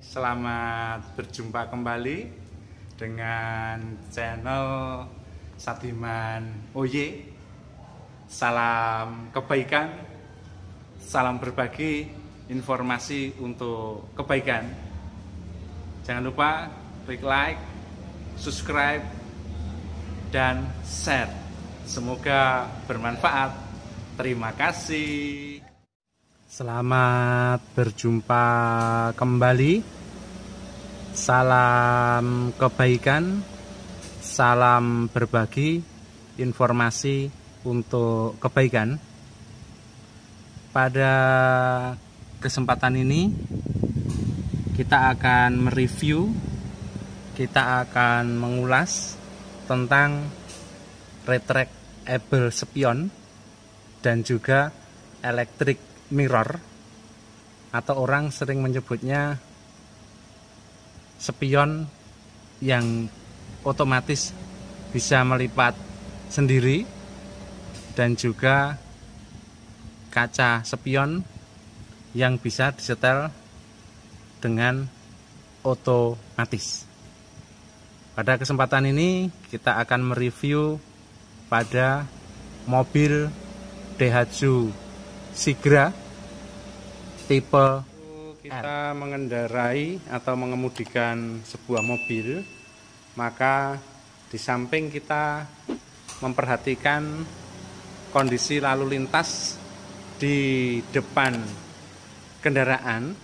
Selamat berjumpa kembali dengan channel Sadiman Oye. Salam kebaikan, salam berbagi informasi untuk kebaikan. Jangan lupa klik like, subscribe, dan share. Semoga bermanfaat. Terima kasih. Selamat berjumpa kembali. Salam kebaikan, salam berbagi informasi untuk kebaikan. Pada kesempatan ini kita akan mereview, kita akan mengulas tentang retractable spion dan juga electric mirror, atau orang sering menyebutnya spion yang otomatis bisa melipat sendiri, dan juga kaca spion yang bisa disetel dengan otomatis. Pada kesempatan ini kita akan mereview pada mobil Daihatsu Sigra tipe. Kita mengendarai atau mengemudikan sebuah mobil, maka di samping kita memperhatikan kondisi lalu lintas di depan kendaraan,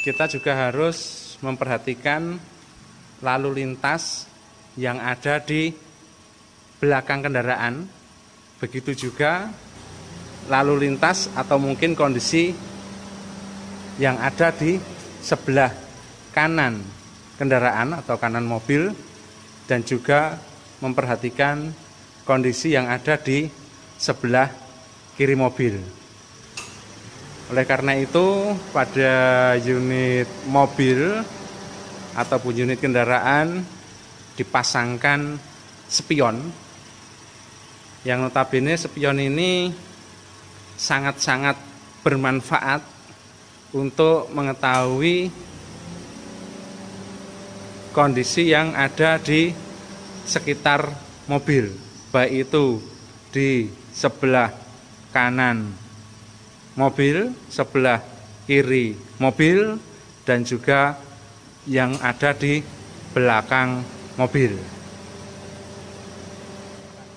kita juga harus memperhatikan lalu lintas yang ada di belakang kendaraan. Begitu juga lalu lintas atau mungkin kondisi yang ada di sebelah kanan kendaraan atau kanan mobil, dan juga memperhatikan kondisi yang ada di sebelah kiri mobil. Oleh karena itu, pada unit mobil ataupun unit kendaraan dipasangkan spion, yang notabene spion ini sangat-sangat bermanfaat untuk mengetahui kondisi yang ada di sekitar mobil, baik itu di sebelah kanan mobil, sebelah kiri mobil, dan juga yang ada di belakang mobil.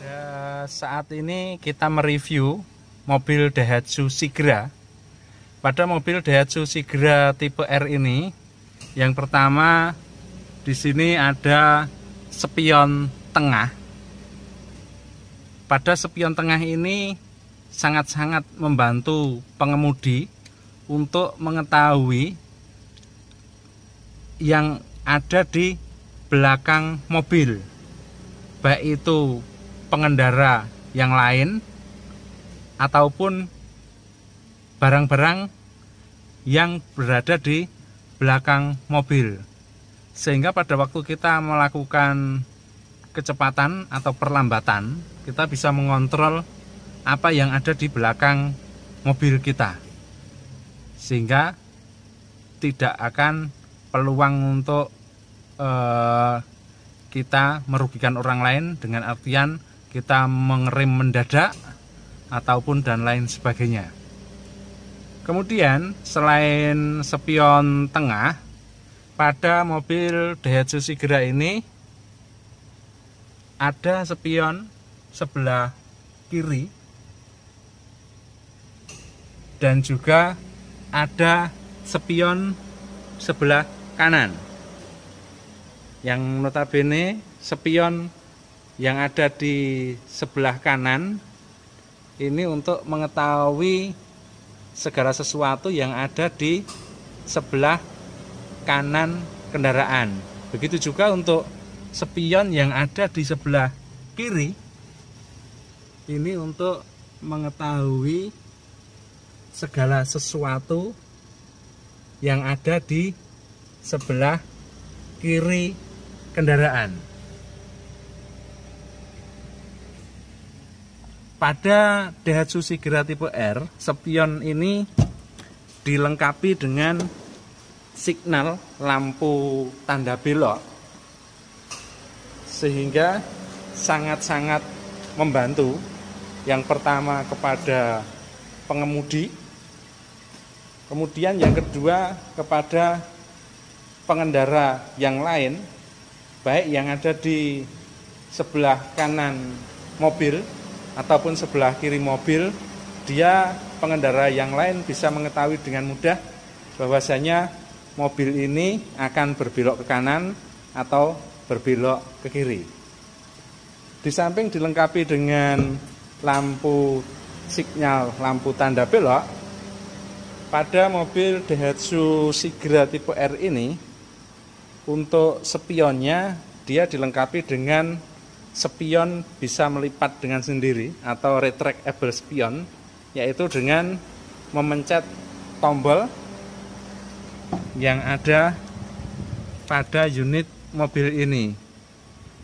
Pada saat ini kita mereview mobil Daihatsu Sigra. Pada mobil Daihatsu Sigra tipe R ini, yang pertama di sini ada spion tengah. Pada spion tengah ini sangat-sangat membantu pengemudi untuk mengetahui yang ada di belakang mobil, baik itu pengendara yang lain ataupun barang-barang yang berada di belakang mobil, sehingga pada waktu kita melakukan kecepatan atau perlambatan, kita bisa mengontrol apa yang ada di belakang mobil kita, sehingga tidak akan peluang untuk kita merugikan orang lain, dengan artian kita mengerem mendadak ataupun dan lain sebagainya. Kemudian selain spion tengah, pada mobil Daihatsu Sigra ini ada spion sebelah kiri dan juga ada spion sebelah kanan, yang notabene spion yang ada di sebelah kanan ini untuk mengetahui segala sesuatu yang ada di sebelah kanan kendaraan. Begitu juga untuk spion yang ada di sebelah kiri, ini untuk mengetahui segala sesuatu yang ada di sebelah kiri kendaraan. Pada Daihatsu Sigra tipe R, spion ini dilengkapi dengan signal lampu tanda belok, sehingga sangat-sangat membantu. Yang pertama kepada pengemudi, kemudian yang kedua kepada pengendara yang lain, baik yang ada di sebelah kanan mobil ataupun sebelah kiri mobil. Dia pengendara yang lain bisa mengetahui dengan mudah bahwasanya mobil ini akan berbelok ke kanan atau berbelok ke kiri. Di samping dilengkapi dengan lampu sinyal, lampu tanda belok, pada mobil Daihatsu Sigra tipe R ini, untuk spionnya dia dilengkapi dengan spion bisa melipat dengan sendiri atau retractable spion, yaitu dengan memencet tombol yang ada pada unit mobil ini.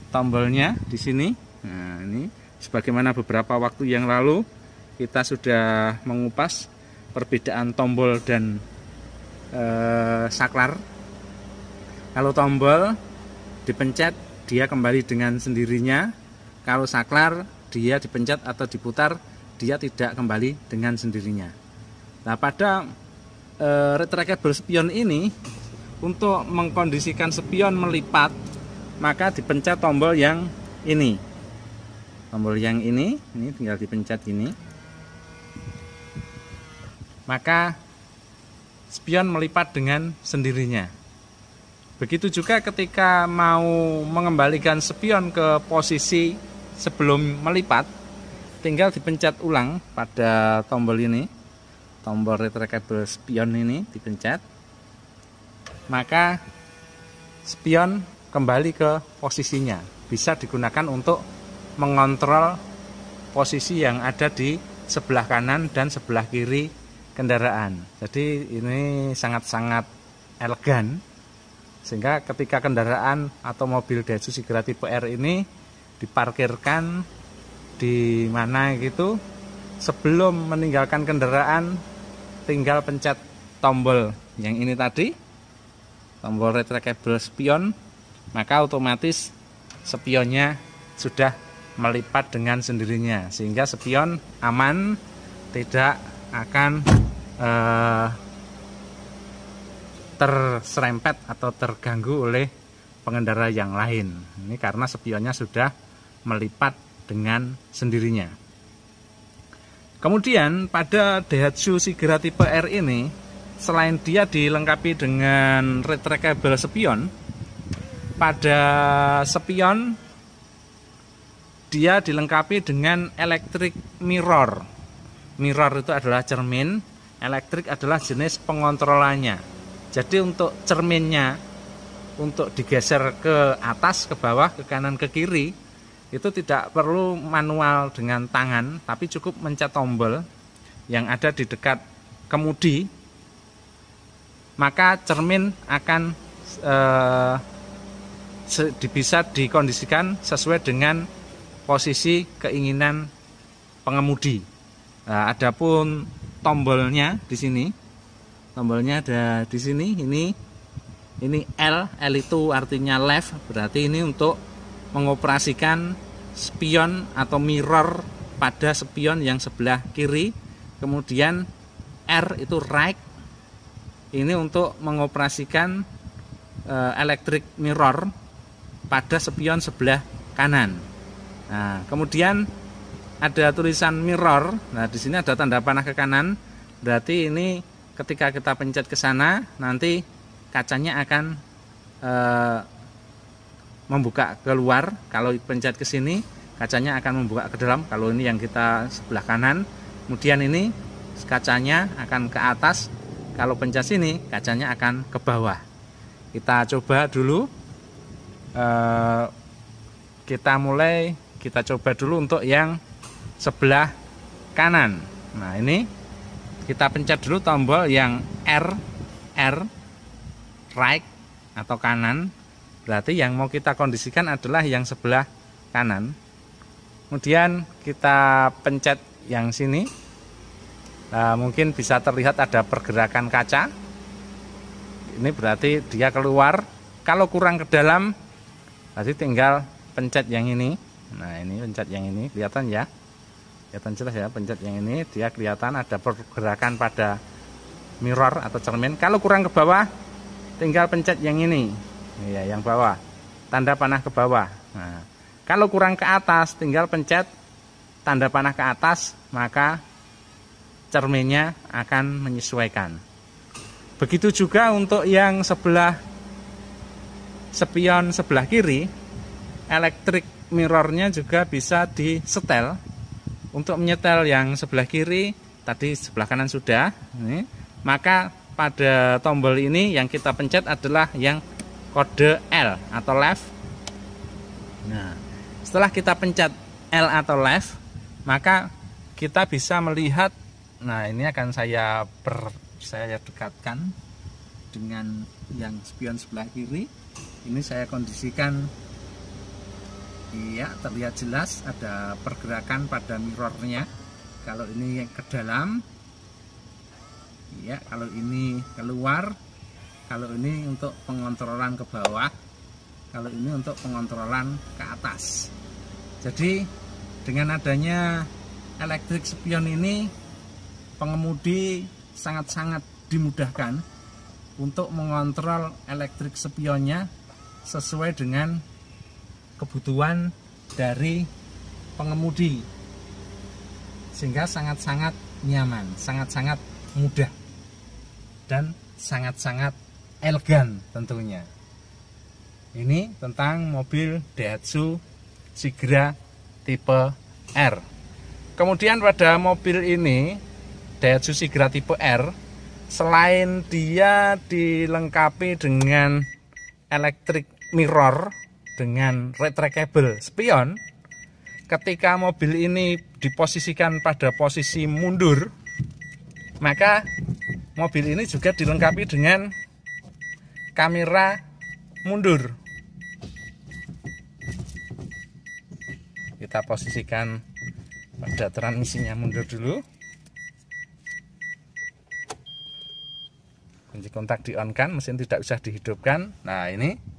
Tombolnya di sini. Nah, ini sebagaimana beberapa waktu yang lalu kita sudah mengupas perbedaan tombol dan saklar. Kalau tombol dipencet dia kembali dengan sendirinya. Kalau saklar dia dipencet atau diputar dia tidak kembali dengan sendirinya. Nah, pada retractable spion ini, untuk mengkondisikan spion melipat, maka dipencet tombol yang ini. Tombol yang ini tinggal dipencet ini. Maka spion melipat dengan sendirinya. Begitu juga ketika mau mengembalikan spion ke posisi sebelum melipat, tinggal dipencet ulang pada tombol ini. Tombol retractable spion ini dipencet. Maka spion kembali ke posisinya. Bisa digunakan untuk mengontrol posisi yang ada di sebelah kanan dan sebelah kiri kendaraan. Jadi ini sangat-sangat elegan, sehingga ketika kendaraan atau mobil Daihatsu Sigra tipe R ini diparkirkan di mana gitu, sebelum meninggalkan kendaraan tinggal pencet tombol yang ini tadi, tombol retractable spion, maka otomatis spionnya sudah melipat dengan sendirinya, sehingga spion aman, tidak akan terserempet atau terganggu oleh pengendara yang lain. Ini karena spionnya sudah melipat dengan sendirinya. Kemudian pada Daihatsu Sigra tipe R ini, selain dia dilengkapi dengan retractable spion, pada spion dia dilengkapi dengan electric mirror. Mirror itu adalah cermin, elektrik adalah jenis pengontrolannya. Jadi untuk cerminnya, untuk digeser ke atas, ke bawah, ke kanan, ke kiri, itu tidak perlu manual dengan tangan, tapi cukup mencet tombol yang ada di dekat kemudi, maka cermin akan bisa dikondisikan sesuai dengan posisi keinginan pengemudi. Nah, adapun tombolnya di sini, tombolnya ada di sini. Ini L itu artinya left, berarti ini untuk mengoperasikan spion atau mirror pada spion yang sebelah kiri. Kemudian R itu right, ini untuk mengoperasikan electric mirror pada spion sebelah kanan. Nah, kemudian ada tulisan mirror. Nah, di sini ada tanda panah ke kanan. Berarti ini ketika kita pencet ke sana, nanti kacanya akan membuka keluar. Kalau pencet ke sini, kacanya akan membuka ke dalam. Kalau ini yang kita sebelah kanan. Kemudian ini kacanya akan ke atas. Kalau pencet sini, kacanya akan ke bawah. Kita coba dulu. Kita coba dulu untuk yang sebelah kanan. Nah, ini kita pencet dulu tombol yang R right atau kanan. Berarti yang mau kita kondisikan adalah yang sebelah kanan. Kemudian kita pencet yang sini. Nah, mungkin bisa terlihat ada pergerakan kaca. ini berarti dia keluar. Kalau kurang ke dalam, berarti tinggal pencet yang ini. Nah, ini pencet yang ini, kelihatan ya, kelihatan jelas ya, pencet yang ini, dia kelihatan ada pergerakan pada mirror atau cermin. Kalau kurang ke bawah, tinggal pencet yang ini, ya, yang bawah, tanda panah ke bawah. Nah, kalau kurang ke atas, tinggal pencet tanda panah ke atas, maka cerminnya akan menyesuaikan. Begitu juga untuk yang sebelah spion sebelah kiri, elektrik mirrornya juga bisa disetel. Untuk menyetel yang sebelah kiri, tadi sebelah kanan sudah, ini, maka pada tombol ini yang kita pencet adalah yang kode L atau left. Nah, setelah kita pencet L atau left, maka kita bisa melihat. Nah, ini akan saya dekatkan dengan yang spion sebelah kiri. Ini saya kondisikan, iya, terlihat jelas ada pergerakan pada mirrornya. Kalau ini yang ke dalam, iya, kalau ini keluar, kalau ini untuk pengontrolan ke bawah, kalau ini untuk pengontrolan ke atas. Jadi dengan adanya elektrik spion ini, pengemudi sangat-sangat dimudahkan untuk mengontrol elektrik spionnya sesuai dengan kebutuhan dari pengemudi, sehingga sangat-sangat nyaman, sangat-sangat mudah, dan sangat-sangat elegan tentunya. Ini tentang mobil Daihatsu Sigra tipe R. Kemudian pada mobil ini, Daihatsu Sigra tipe R, selain dia dilengkapi dengan electric mirror dengan retractable spion, ketika mobil ini diposisikan pada posisi mundur, maka mobil ini juga dilengkapi dengan kamera mundur. Kita posisikan pada transmisinya mundur dulu. Kunci kontak di-on-kan, mesin tidak usah dihidupkan. Nah, ini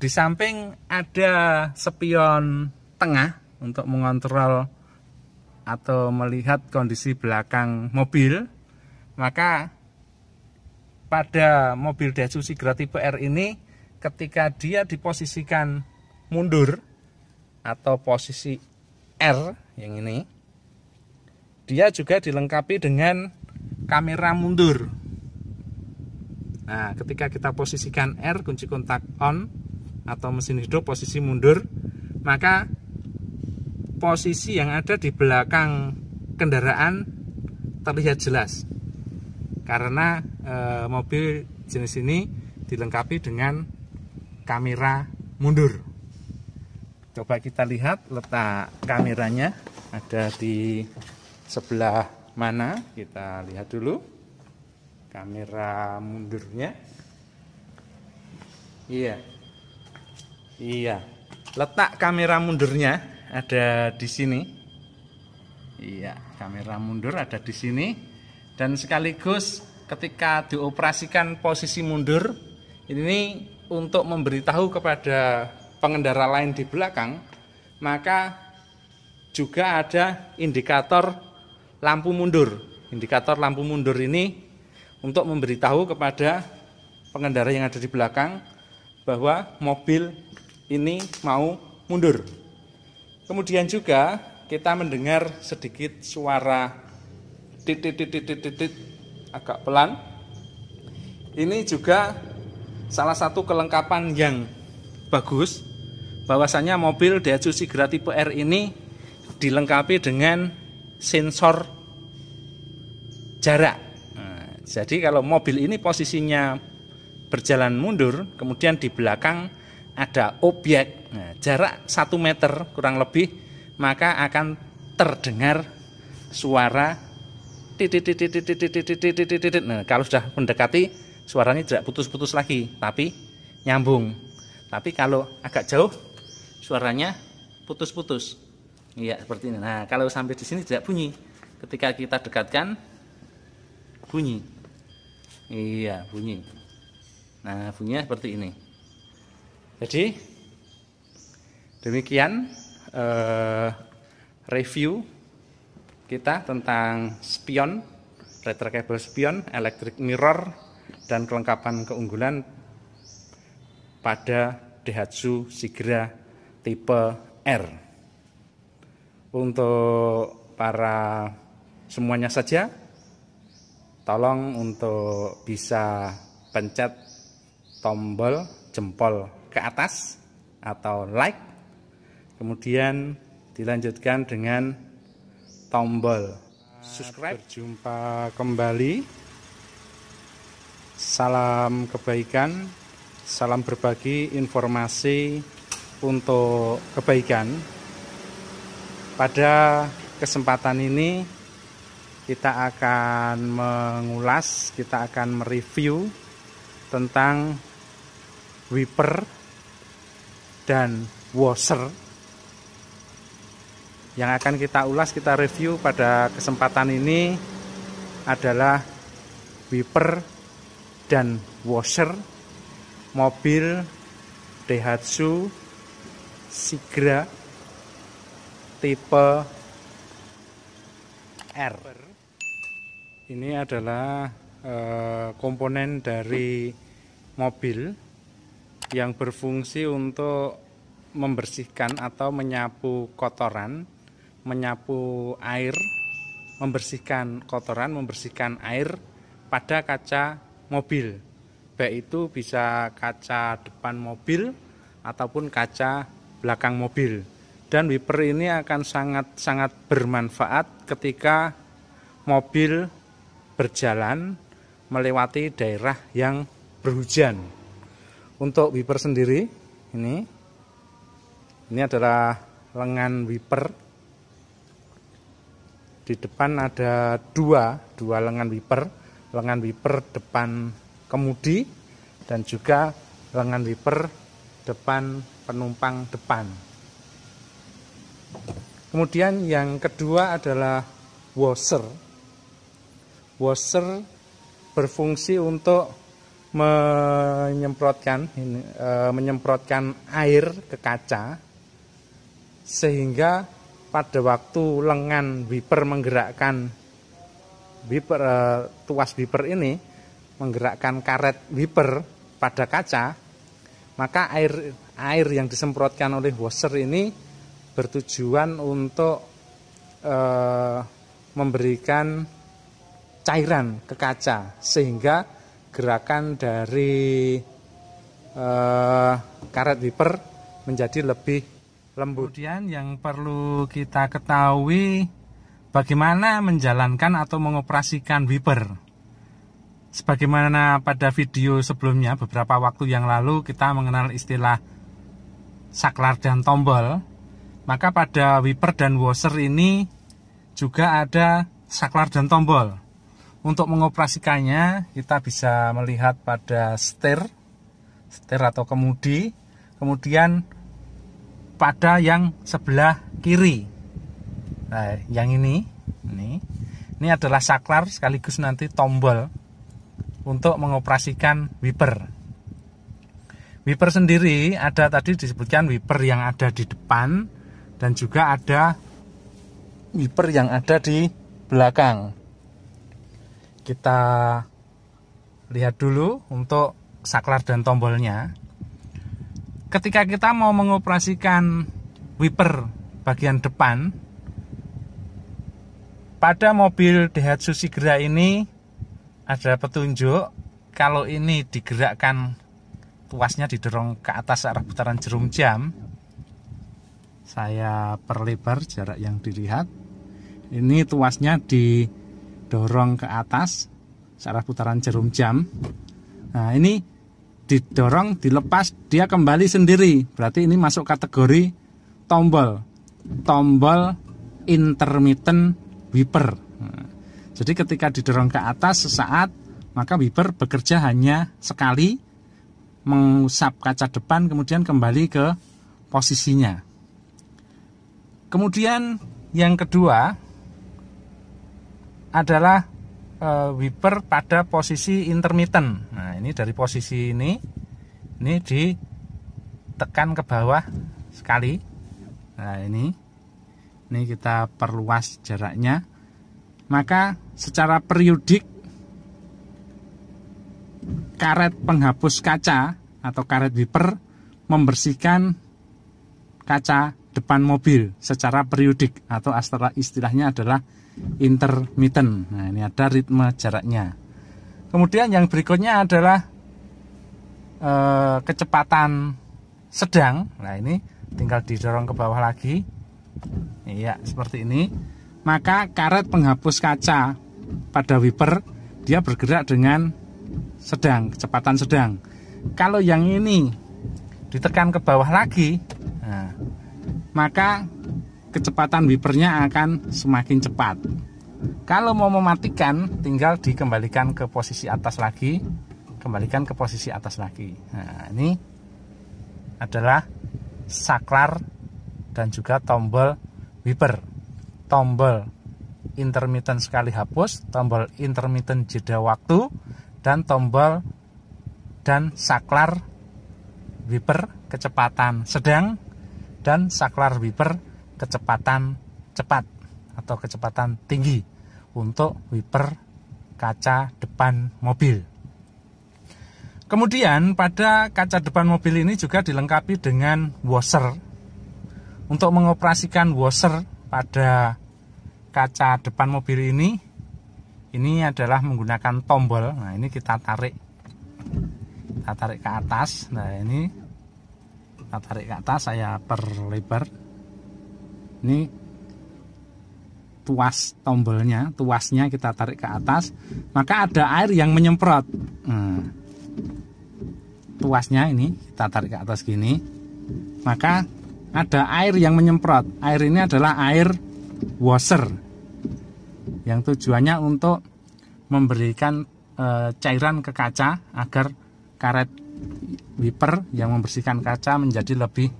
di samping ada spion tengah untuk mengontrol atau melihat kondisi belakang mobil. Maka pada mobil Daihatsu Sigra tipe R ini, ketika dia diposisikan mundur atau posisi R yang ini, dia juga dilengkapi dengan kamera mundur. Nah, ketika kita posisikan R, kunci kontak on atau mesin hidup posisi mundur, maka posisi yang ada di belakang kendaraan terlihat jelas, karena mobil jenis ini dilengkapi dengan kamera mundur. Coba kita lihat letak kameranya ada di sebelah mana, kita lihat dulu kamera mundurnya. Iya, letak kamera mundurnya ada di sini. Iya, kamera mundur ada di sini. Dan sekaligus ketika dioperasikan posisi mundur, ini untuk memberitahu kepada pengendara lain di belakang, maka juga ada indikator lampu mundur. Indikator lampu mundur ini untuk memberitahu kepada pengendara yang ada di belakang bahwa mobil ini mau mundur. Kemudian juga kita mendengar sedikit suara titit agak pelan. Ini juga salah satu kelengkapan yang bagus, bahwasanya mobil Daihatsu Sigra tipe R ini dilengkapi dengan sensor jarak. Jadi kalau mobil ini posisinya berjalan mundur, kemudian di belakang ada objek, jarak 1 meter kurang lebih, maka akan terdengar suara titit. Nah, kalau sudah mendekati, suaranya tidak putus-putus lagi, tapi nyambung. Tapi kalau agak jauh, suaranya putus-putus. Iya, seperti ini. Nah, kalau sampai di sini tidak bunyi. Ketika kita dekatkan, bunyi. Iya, bunyi. Nah, bunyinya seperti ini. Jadi demikian review kita tentang spion, retractable spion, electric mirror, dan kelengkapan keunggulan pada Daihatsu Sigra tipe R. Untuk para semuanya saja, tolong untuk bisa pencet tombol jempol ke atas atau like, kemudian dilanjutkan dengan tombol subscribe. Berjumpa kembali. Salam kebaikan, salam berbagi informasi untuk kebaikan. Pada kesempatan ini kita akan mengulas, kita akan mereview tentang wiper dan washer. Yang akan kita ulas, kita review pada kesempatan ini adalah wiper dan washer mobil Daihatsu Sigra tipe R. Ini adalah komponen dari mobil yang berfungsi untuk membersihkan atau menyapu kotoran, menyapu air, membersihkan kotoran, membersihkan air pada kaca mobil. Baik itu bisa kaca depan mobil ataupun kaca belakang mobil. Dan wiper ini akan sangat bermanfaat ketika mobil berjalan melewati daerah yang berhujan. Untuk wiper sendiri, ini adalah lengan wiper. Di depan ada dua lengan wiper depan kemudi dan juga lengan wiper depan penumpang depan. Kemudian yang kedua adalah washer. Washer berfungsi untuk menyemprotkan air ke kaca, sehingga pada waktu lengan wiper menggerakkan tuas wiper ini menggerakkan karet wiper pada kaca, maka air yang disemprotkan oleh washer ini bertujuan untuk memberikan cairan ke kaca, sehingga gerakan dari karet wiper menjadi lebih lembut. Kemudian yang perlu kita ketahui, bagaimana menjalankan atau mengoperasikan wiper. Sebagaimana pada video sebelumnya, beberapa waktu yang lalu kita mengenal istilah saklar dan tombol, maka pada wiper dan washer ini juga ada saklar dan tombol. Untuk mengoperasikannya, kita bisa melihat pada setir atau kemudi, kemudian pada yang sebelah kiri. Nah, yang ini adalah saklar sekaligus nanti tombol untuk mengoperasikan wiper. Wiper sendiri ada tadi disebutkan wiper yang ada di depan dan juga ada wiper yang ada di belakang. Kita lihat dulu untuk saklar dan tombolnya. Ketika kita mau mengoperasikan wiper bagian depan, pada mobil Daihatsu Sigra ini ada petunjuk kalau ini digerakkan, tuasnya didorong ke atas arah putaran jarum jam. Saya perlebar jarak yang dilihat. Ini tuasnya didorong ke atas searah putaran jarum jam. Nah, ini didorong, dilepas, dia kembali sendiri. Berarti ini masuk kategori tombol intermittent wiper. Nah, jadi ketika didorong ke atas sesaat, maka wiper bekerja hanya sekali, mengusap kaca depan, kemudian kembali ke posisinya. Kemudian yang kedua adalah wiper pada posisi intermittent. Nah, ini dari posisi ini ditekan ke bawah sekali. Nah, ini kita perluas jaraknya. Maka secara periodik karet penghapus kaca atau karet wiper membersihkan kaca depan mobil secara periodik, atau istilahnya adalah intermittent. Nah, ini ada ritme jaraknya. Kemudian yang berikutnya adalah kecepatan sedang. Nah, ini tinggal didorong ke bawah lagi. Iya, seperti ini. Maka karet penghapus kaca pada wiper dia bergerak dengan sedang, kecepatan sedang. Kalau yang ini ditekan ke bawah lagi, nah, maka kecepatan wipernya akan semakin cepat. Kalau mau mematikan, tinggal dikembalikan ke posisi atas lagi, kembalikan ke posisi atas lagi. Nah, ini adalah saklar dan juga tombol wiper. Tombol intermittent sekali hapus, tombol intermittent jeda waktu, dan tombol dan saklar wiper kecepatan sedang, dan saklar wiper kecepatan cepat atau kecepatan tinggi untuk wiper kaca depan mobil. Kemudian pada kaca depan mobil ini juga dilengkapi dengan washer. Untuk mengoperasikan washer pada kaca depan mobil ini adalah menggunakan tombol. Nah, ini kita tarik ke atas. Nah, ini kita tarik ke atas, saya perlebar. Ini tuas tombolnya, tuasnya kita tarik ke atas, maka ada air yang menyemprot. Tuasnya ini kita tarik ke atas gini, maka ada air yang menyemprot. Air ini adalah air washer yang tujuannya untuk memberikan cairan ke kaca agar karet wiper yang membersihkan kaca menjadi lebih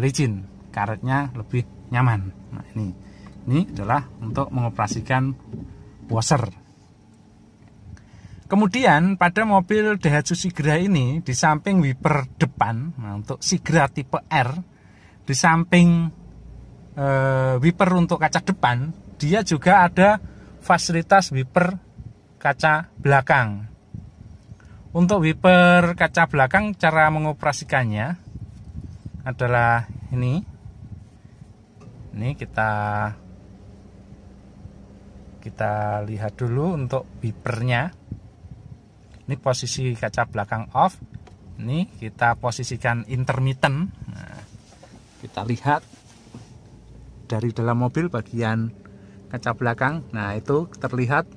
licin, karetnya lebih nyaman. Nah, ini adalah untuk mengoperasikan washer. Kemudian pada mobil Daihatsu Sigra ini, di samping wiper depan, nah untuk Sigra tipe R, di samping wiper untuk kaca depan, dia juga ada fasilitas wiper kaca belakang. Untuk wiper kaca belakang, cara mengoperasikannya adalah ini kita lihat dulu untuk wipernya. Ini posisi kaca belakang off. Ini kita posisikan intermittent. Nah, kita lihat dari dalam mobil bagian kaca belakang. Nah, itu terlihat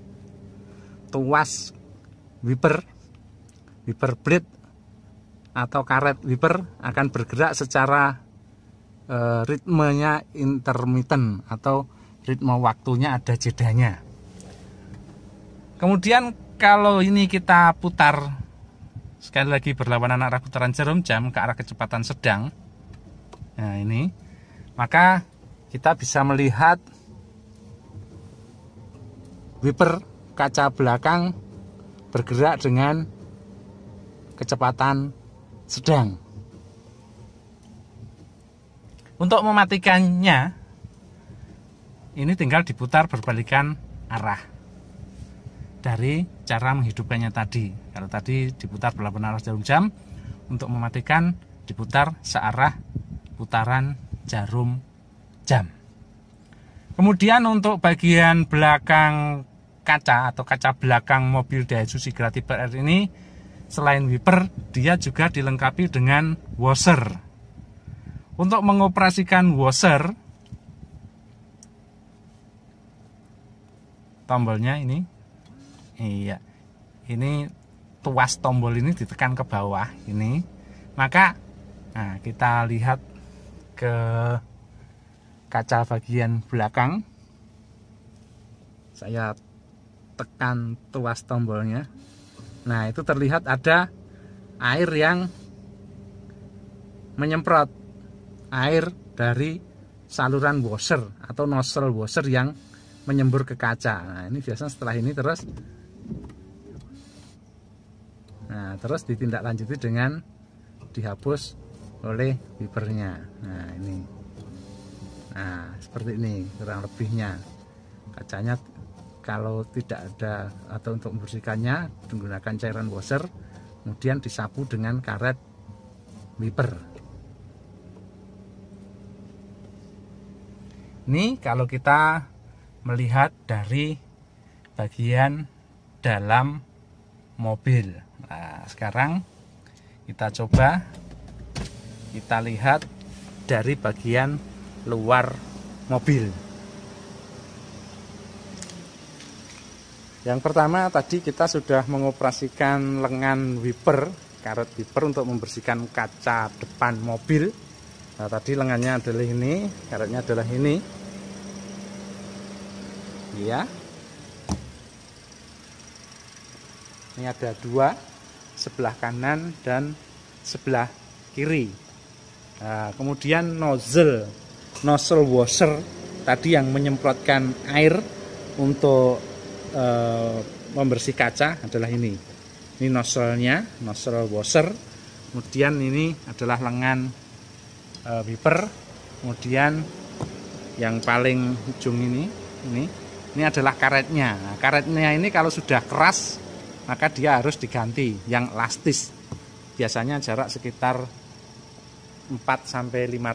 tuas wiper blade atau karet wiper akan bergerak secara ritmenya intermittent atau ritme waktunya ada jedanya. Kemudian kalau ini kita putar, sekali lagi berlawanan arah putaran jarum jam ke arah kecepatan sedang, nah ini, maka kita bisa melihat wiper kaca belakang bergerak dengan kecepatan sedang. Untuk mematikannya, ini tinggal diputar berbalikan arah dari cara menghidupkannya tadi. Kalau tadi diputar berlawanan arah jarum jam, untuk mematikan diputar searah putaran jarum jam. Kemudian untuk bagian belakang kaca atau kaca belakang mobil Daihatsu Sigra tipe R ini, selain wiper, dia juga dilengkapi dengan washer. Untuk mengoperasikan washer, tombolnya ini, iya, ini tuas tombol ini ditekan ke bawah ini, maka nah, kita lihat ke kaca bagian belakang. Saya tekan tuas tombolnya. Nah, itu terlihat ada air yang menyemprot, air dari saluran washer atau nozzle washer yang menyembur ke kaca. Nah, ini biasanya setelah ini terus ditindaklanjuti dengan dihapus oleh wipernya. Nah, ini. Nah, seperti ini kurang lebihnya. Kacanya kalau tidak ada atau untuk membersihkannya menggunakan cairan washer, kemudian disapu dengan karet wiper. Ini kalau kita melihat dari bagian dalam mobil. Nah, sekarang kita coba kita lihat dari bagian luar mobil. Yang pertama tadi kita sudah mengoperasikan lengan wiper, karet wiper untuk membersihkan kaca depan mobil. Nah, tadi lengannya adalah ini, karetnya adalah ini. Ya. Ini ada dua, sebelah kanan dan sebelah kiri. Nah, kemudian nozzle washer tadi yang menyemprotkan air untuk membersih kaca adalah ini. Ini nozzle-nya, nozzle washer. Kemudian ini adalah lengan wiper. Kemudian yang paling ujung ini adalah karetnya. Nah, karetnya ini kalau sudah keras maka dia harus diganti yang elastis. Biasanya jarak sekitar 4-5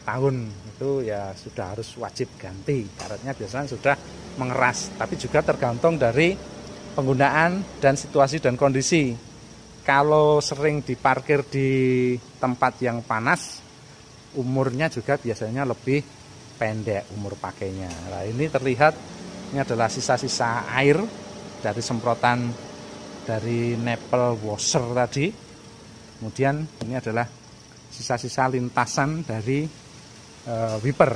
tahun itu ya sudah harus wajib ganti. Karetnya biasanya sudah mengeras, tapi juga tergantung dari penggunaan dan situasi dan kondisi. Kalau sering diparkir di tempat yang panas, umurnya juga biasanya lebih pendek umur pakainya. Nah, ini terlihat ini adalah sisa-sisa air dari semprotan dari nipple washer tadi. Kemudian ini adalah sisa-sisa lintasan dari wiper.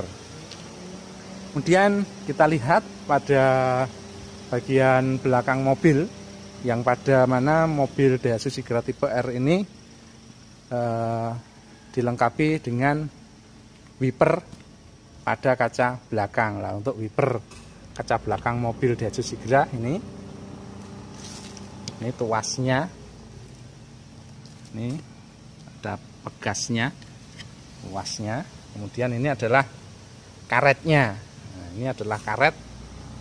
Kemudian kita lihat pada bagian belakang mobil, yang pada mana mobil Daihatsu Sigra tipe R ini dilengkapi dengan wiper pada kaca belakang. Lah, untuk wiper kaca belakang mobil Daihatsu Sigra ini tuasnya, ini ada pegasnya, tuasnya. Kemudian ini adalah karetnya. Nah, ini adalah karet.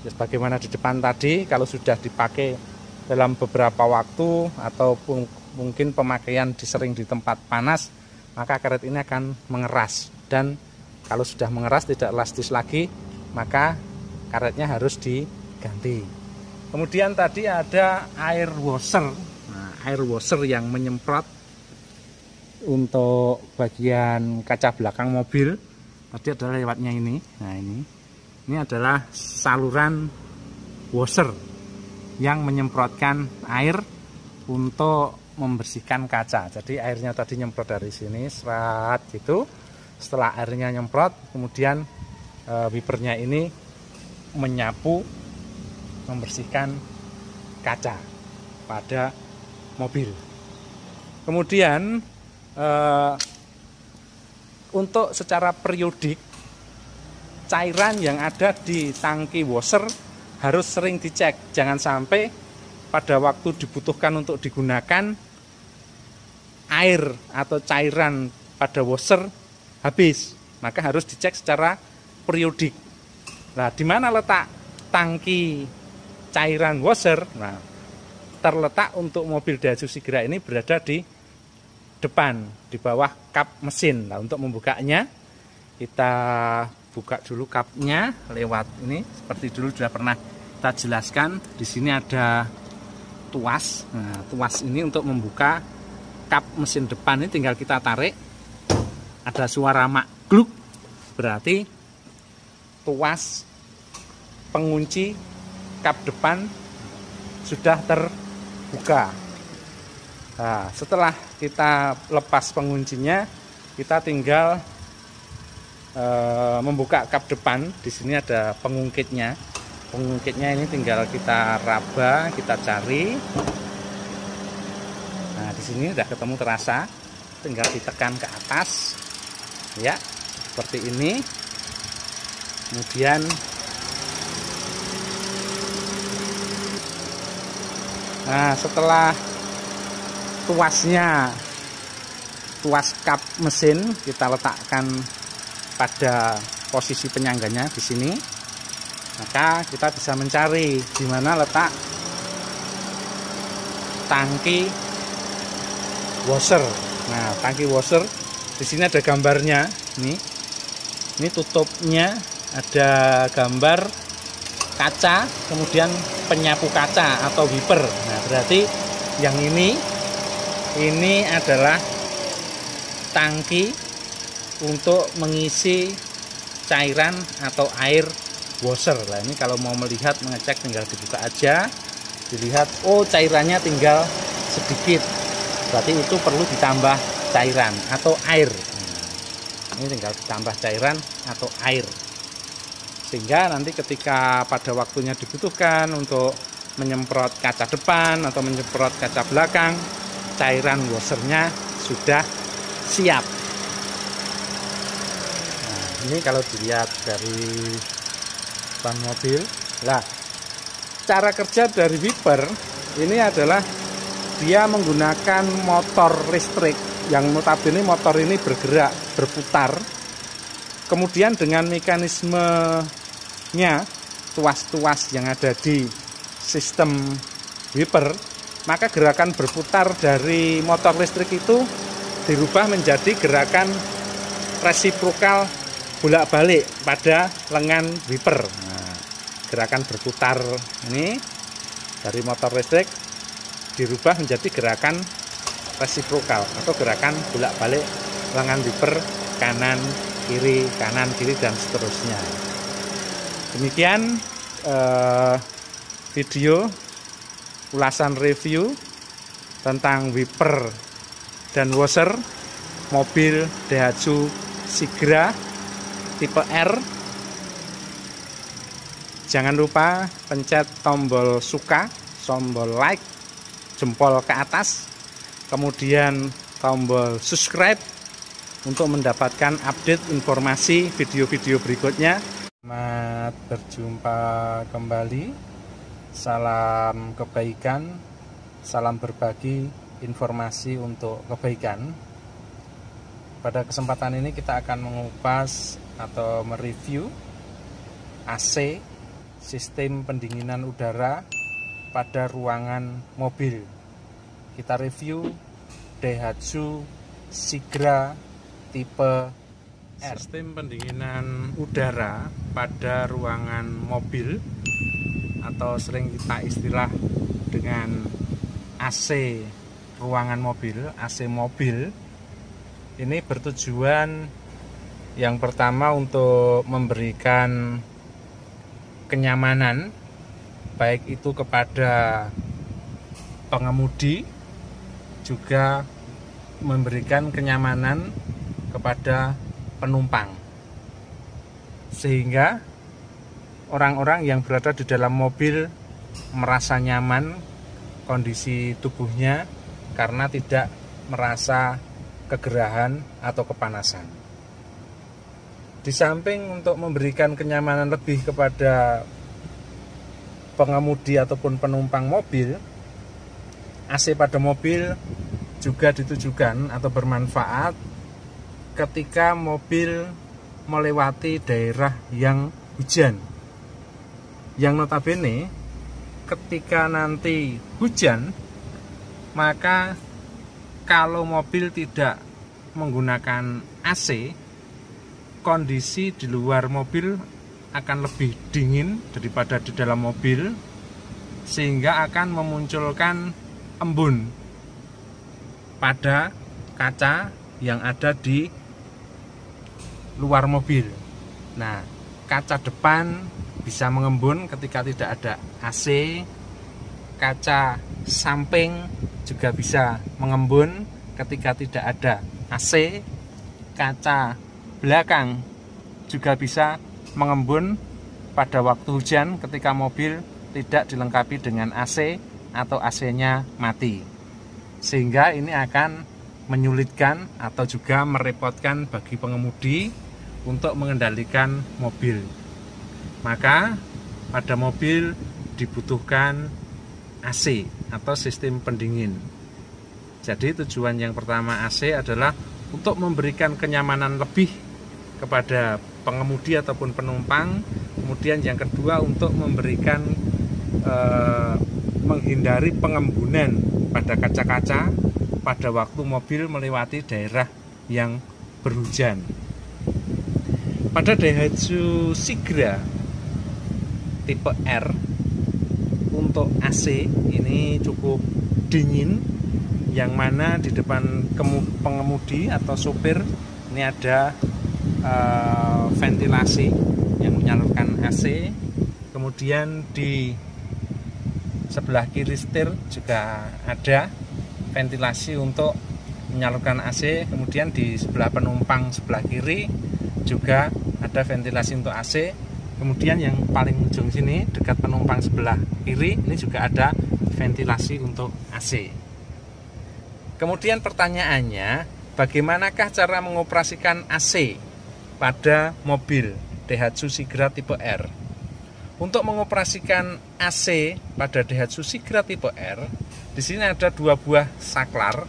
Ya, sebagaimana di depan tadi, kalau sudah dipakai dalam beberapa waktu ataupun mungkin pemakaian sering di tempat panas, maka karet ini akan mengeras. Dan kalau sudah mengeras tidak elastis lagi, maka karetnya harus diganti. Kemudian tadi ada air washer. Nah, air washer yang menyemprot untuk bagian kaca belakang mobil tadi adalah lewatnya ini. Nah, ini adalah saluran washer yang menyemprotkan air untuk membersihkan kaca. Jadi airnya tadi nyemprot dari sini, serat gitu. Setelah airnya nyemprot, kemudian wipernya ini menyapu, membersihkan kaca pada mobil. Kemudian untuk secara periodik, cairan yang ada di tangki washer harus sering dicek. Jangan sampai pada waktu dibutuhkan untuk digunakan, air atau cairan pada washer habis. Maka harus dicek secara periodik. Nah, di mana letak tangki cairan washer? Nah, terletak untuk mobil Daihatsu Sigra ini berada di depan, di bawah kap mesin. Nah, untuk membukanya, kita buka dulu kapnya lewat ini. Seperti dulu sudah pernah kita jelaskan, di sini ada tuas. Nah, tuas ini untuk membuka kap mesin depan ini tinggal kita tarik. Ada suara mak gluk, berarti tuas pengunci kap depan sudah terbuka. Nah, setelah kita lepas penguncinya, kita tinggal membuka kap depan. Di sini ada pengungkitnya. Pengungkitnya ini tinggal kita raba, kita cari. Nah, di sini udah ketemu terasa. Tinggal ditekan ke atas, ya, seperti ini. Kemudian Nah, setelah tuas kap mesin kita letakkan pada posisi penyangganya di sini, maka kita bisa mencari di mana letak tangki washer. Nah, tangki washer di sini ada gambarnya. Ini tutupnya ada gambar kaca, kemudian penyapu kaca atau wiper. Nah, berarti yang ini adalah tangki untuk mengisi cairan atau air washer. Nah, ini kalau mau melihat, mengecek, tinggal dibuka aja, dilihat, oh cairannya tinggal sedikit, berarti itu perlu ditambah cairan atau air. Ini tinggal ditambah cairan atau air, sehingga nanti ketika pada waktunya dibutuhkan untuk menyemprot kaca depan atau menyemprot kaca belakang, cairan washernya sudah siap. Nah, ini kalau dilihat dari ban mobil. Nah, cara kerja dari wiper ini adalah dia menggunakan motor listrik yang notabene motor ini berputar. Kemudian dengan mekanismenya tuas-tuas yang ada di sistem wiper, maka gerakan berputar dari motor listrik itu dirubah menjadi gerakan resiprokal bolak-balik pada lengan wiper. Nah, gerakan berputar ini dari motor listrik dirubah menjadi gerakan resiprokal atau gerakan bolak-balik lengan wiper kanan kiri dan seterusnya. Demikian video ulasan review tentang wiper dan washer mobil Daihatsu Sigra tipe R. Jangan lupa pencet tombol suka, tombol like, jempol ke atas, kemudian tombol subscribe untuk mendapatkan update informasi video-video berikutnya. Selamat berjumpa kembali. Salam kebaikan, salam berbagi informasi untuk kebaikan. Pada kesempatan ini kita akan mengupas atau mereview AC, sistem pendinginan udara pada ruangan mobil. Kita review Daihatsu Sigra tipe R. Sistem pendinginan udara pada ruangan mobil atau sering kita istilah dengan AC ruangan mobil, AC mobil, ini bertujuan yang pertama untuk memberikan kenyamanan baik itu kepada pengemudi, juga memberikan kenyamanan kepada penumpang, sehingga orang-orang yang berada di dalam mobil merasa nyaman kondisi tubuhnya karena tidak merasa kegerahan atau kepanasan. Di samping untuk memberikan kenyamanan lebih kepada pengemudi ataupun penumpang mobil, AC pada mobil juga ditujukan atau bermanfaat ketika mobil melewati daerah yang hujan. Yang notabene ketika nanti hujan, maka kalau mobil tidak menggunakan AC, kondisi di luar mobil akan lebih dingin daripada di dalam mobil, sehingga akan memunculkan embun pada kaca yang ada di luar mobil. Nah, kaca depan bisa mengembun ketika tidak ada AC, kaca samping juga bisa mengembun ketika tidak ada AC, kaca belakang juga bisa mengembun pada waktu hujan ketika mobil tidak dilengkapi dengan AC atau AC-nya mati, sehingga ini akan menyulitkan atau juga merepotkan bagi pengemudi untuk mengendalikan mobil. Maka pada mobil dibutuhkan AC atau sistem pendingin. Jadi tujuan yang pertama AC adalah untuk memberikan kenyamanan lebih kepada pengemudi ataupun penumpang. Kemudian yang kedua untuk memberikan menghindari pengembunan pada kaca-kaca pada waktu mobil melewati daerah yang berhujan. Pada Daihatsu Sigra tipe R untuk AC ini cukup dingin, yang mana di depan pengemudi atau sopir ini ada ventilasi yang menyalurkan AC. Kemudian di sebelah kiri setir juga ada ventilasi untuk menyalurkan AC. Kemudian di sebelah penumpang sebelah kiri juga ada ventilasi untuk AC. Kemudian yang paling ujung sini dekat penumpang sebelah kiri ini juga ada ventilasi untuk AC. Kemudian pertanyaannya, bagaimanakah cara mengoperasikan AC pada mobil Daihatsu Sigra tipe R? Untuk mengoperasikan AC pada Daihatsu Sigra tipe R, di sini ada 2 buah saklar.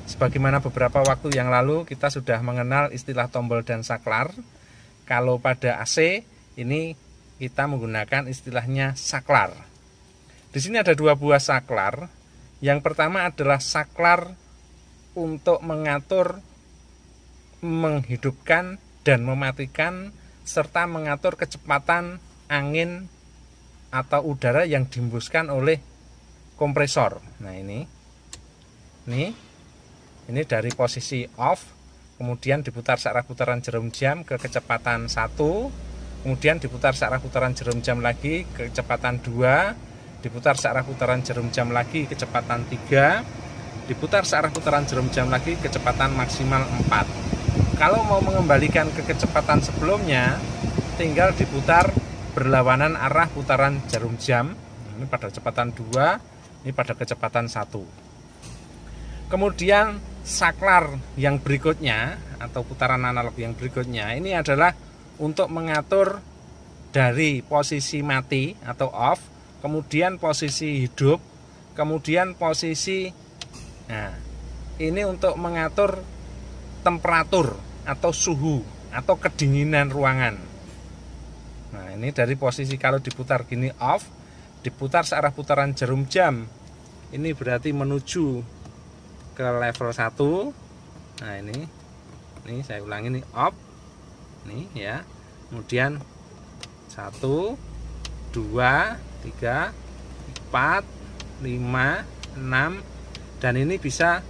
Sebagaimana beberapa waktu yang lalu kita sudah mengenal istilah tombol dan saklar. Kalau pada AC ini kita menggunakan istilahnya saklar. Di sini ada 2 buah saklar. Yang pertama adalah saklar untuk mengatur, menghidupkan dan mematikan serta mengatur kecepatan angin atau udara yang dihembuskan oleh kompresor. Nah ini dari posisi off, kemudian diputar searah putaran jarum jam ke kecepatan 1, kemudian diputar searah putaran jarum jam lagi ke kecepatan 2, diputar searah putaran jarum jam lagi kecepatan 3, diputar searah putaran jarum jam lagi kecepatan maksimal 4. Kalau mau mengembalikan ke kecepatan sebelumnya, tinggal diputar berlawanan arah putaran jarum jam. Ini pada kecepatan 2, ini pada kecepatan 1. Kemudian saklar yang berikutnya atau putaran analog yang berikutnya ini adalah untuk mengatur dari posisi mati atau off, kemudian posisi hidup, kemudian posisi, nah ini untuk mengatur temperatur atau suhu atau kedinginan ruangan. Nah ini dari posisi kalau diputar gini off, diputar searah putaran jarum jam, ini berarti menuju ke level 1. Nah ini saya ulangi nih, off nih ya, kemudian 1 2 3 4 5 6, dan ini bisa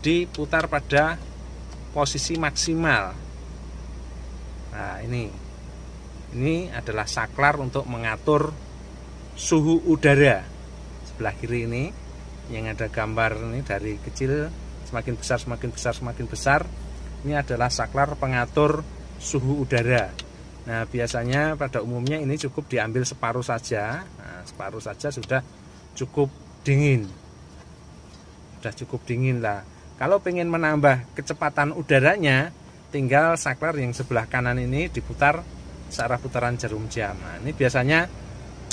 diputar pada posisi maksimal. Nah ini adalah saklar untuk mengatur suhu udara. Sebelah kiri ini yang ada gambar ini dari kecil semakin besar semakin besar semakin besar, ini adalah saklar pengatur suhu udara. Nah biasanya pada umumnya ini cukup diambil separuh saja. Nah, separuh saja sudah cukup dingin, lah. Kalau pengen menambah kecepatan udaranya, tinggal saklar yang sebelah kanan ini diputar searah putaran jarum jam. Nah, ini biasanya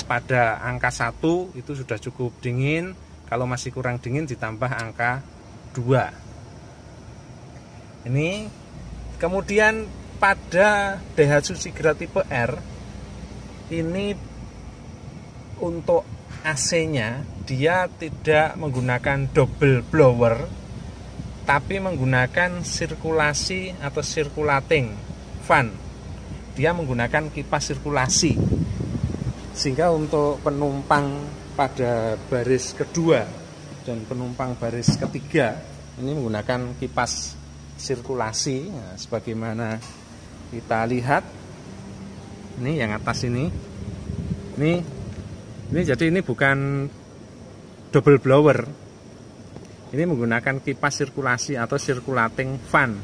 pada angka 1 itu sudah cukup dingin. Kalau masih kurang dingin ditambah angka 2. Ini kemudian pada Daihatsu Sigra tipe R ini untuk AC-nya dia tidak menggunakan double blower, tapi menggunakan sirkulasi atau circulating fan. Dia menggunakan kipas sirkulasi, sehingga untuk penumpang pada baris kedua dan penumpang baris ketiga ini menggunakan kipas sirkulasi. Nah, sebagaimana kita lihat ini yang atas ini jadi ini bukan double blower, ini menggunakan kipas sirkulasi atau circulating fan.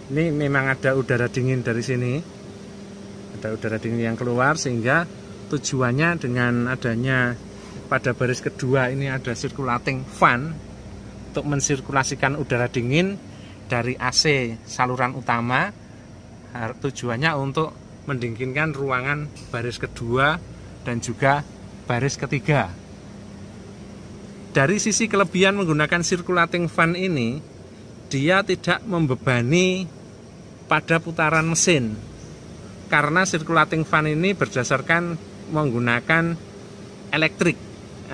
Ini memang ada udara dingin dari sini, ada udara dingin yang keluar, sehingga tujuannya dengan adanya pada baris kedua ini ada circulating fan untuk mensirkulasikan udara dingin dari AC saluran utama. Tujuannya untuk mendinginkan ruangan baris kedua dan juga baris ketiga. Dari sisi kelebihan menggunakan circulating fan ini, dia tidak membebani pada putaran mesin. Karena circulating fan ini berdasarkan menggunakan elektrik